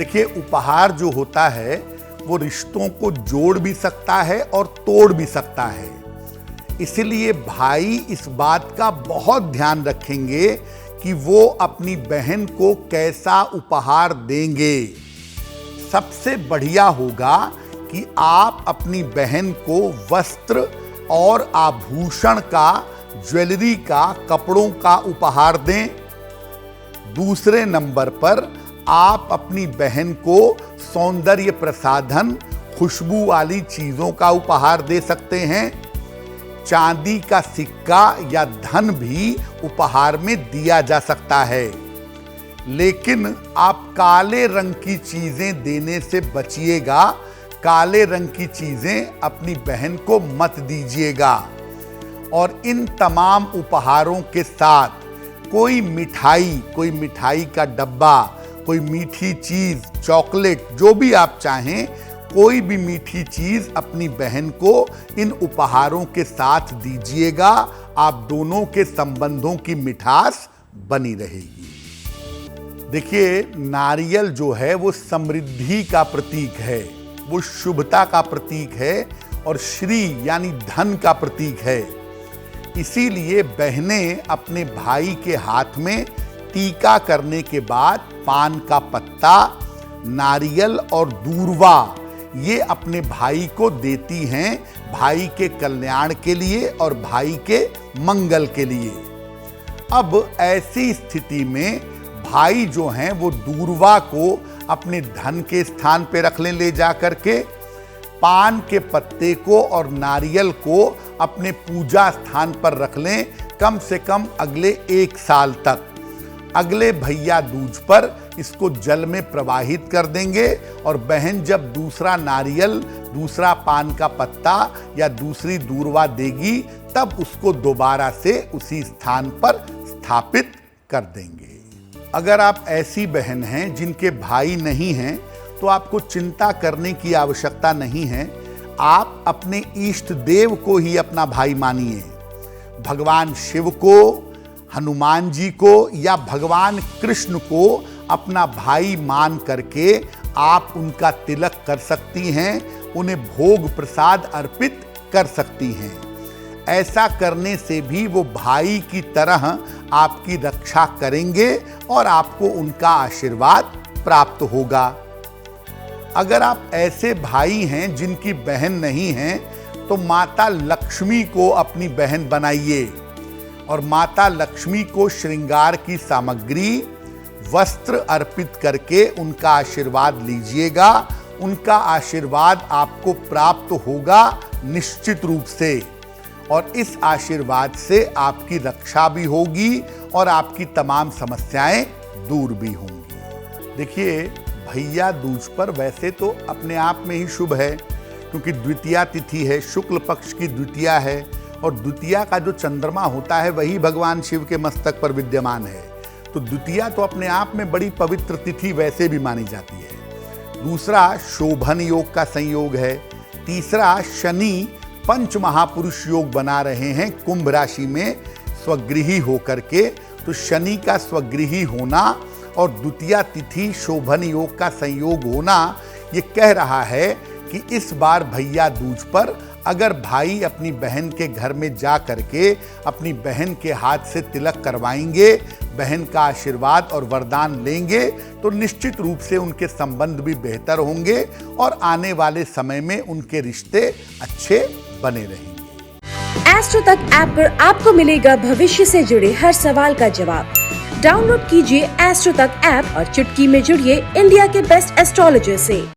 देखिए, उपहार जो होता है वो रिश्तों को जोड़ भी सकता है और तोड़ भी सकता है। इसलिए भाई इस बात का बहुत ध्यान रखेंगे कि वो अपनी बहन को कैसा उपहार देंगे। सबसे बढ़िया होगा कि आप अपनी बहन को वस्त्र और आभूषण का, ज्वेलरी का, कपड़ों का उपहार दें। दूसरे नंबर पर आप अपनी बहन को सौंदर्य प्रसाधन, खुशबू वाली चीजों का उपहार दे सकते हैं। चांदी का सिक्का या धन भी उपहार में दिया जा सकता है, लेकिन आप काले रंग की चीजें देने से बचिएगा। काले रंग की चीजें अपनी बहन को मत दीजिएगा। और इन तमाम उपहारों के साथ कोई मिठाई का डब्बा, कोई मीठी चीज, चॉकलेट, जो भी आप चाहें, कोई भी मीठी चीज अपनी बहन को इन उपहारों के साथ दीजिएगा। आप दोनों के संबंधों की मिठास बनी रहेगी। देखिए, नारियल जो है वो समृद्धि का प्रतीक है, वो शुभता का प्रतीक है और श्री यानी धन का प्रतीक है। इसीलिए बहनें अपने भाई के हाथ में टीका करने के बाद पान का पत्ता, नारियल और दूर्वा ये अपने भाई को देती हैं, भाई के कल्याण के लिए और भाई के मंगल के लिए। अब ऐसी स्थिति में भाई जो हैं वो दूर्वा को अपने धन के स्थान पे रख लें ले जा करके, पान के पत्ते को और नारियल को अपने पूजा स्थान पर रख लें, कम से कम अगले 1 साल तक। अगले भैया दूज पर इसको जल में प्रवाहित कर देंगे और बहन जब दूसरा नारियल, दूसरा पान का पत्ता या दूसरी दूर्वा देगी, तब उसको दोबारा से उसी स्थान पर स्थापित कर देंगे। अगर आप ऐसी बहन हैं जिनके भाई नहीं हैं, तो आपको चिंता करने की आवश्यकता नहीं है। आप अपने इष्ट देव को ही अपना भाई मानिए। भगवान शिव को, हनुमान जी को या भगवान कृष्ण को अपना भाई मान करके आप उनका तिलक कर सकती हैं, उन्हें भोग प्रसाद अर्पित कर सकती हैं। ऐसा करने से भी वो भाई की तरह आपकी रक्षा करेंगे और आपको उनका आशीर्वाद प्राप्त होगा। अगर आप ऐसे भाई हैं जिनकी बहन नहीं है, तो माता लक्ष्मी को अपनी बहन बनाइए और माता लक्ष्मी को श्रृंगार की सामग्री, वस्त्र अर्पित करके उनका आशीर्वाद लीजिएगा। उनका आशीर्वाद आपको प्राप्त होगा निश्चित रूप से, और इस आशीर्वाद से आपकी रक्षा भी होगी और आपकी तमाम समस्याएं दूर भी होंगी। देखिए, भैया दूज पर वैसे तो अपने आप में ही शुभ है, क्योंकि द्वितीया तिथि है, शुक्ल पक्ष की द्वितीया है, और द्वितीया का जो चंद्रमा होता है वही भगवान शिव के मस्तक पर विद्यमान है। तो द्वितीया तो अपने आप में बड़ी पवित्र तिथि वैसे भी मानी जाती है। दूसरा, शोभन योग का संयोग है। तीसरा, शनि पंच महापुरुष योग बना रहे हैं कुंभ राशि में स्वगृही होकर के। तो शनि का स्वगृही होना और द्वितीया तिथि शोभन योग का संयोग होना ये कह रहा है कि इस बार भैया दूज पर अगर भाई अपनी बहन के घर में जा करके अपनी बहन के हाथ से तिलक करवाएंगे, बहन का आशीर्वाद और वरदान लेंगे, तो निश्चित रूप से उनके संबंध भी बेहतर होंगे और आने वाले समय में उनके रिश्ते अच्छे बने रहेंगे। एस्ट्रो तक ऐप पर आपको मिलेगा भविष्य से जुड़े हर सवाल का जवाब। डाउनलोड कीजिए एस्ट्रो तक ऐप और चुटकी में जुड़िए इंडिया के बेस्ट एस्ट्रोलॉजर से।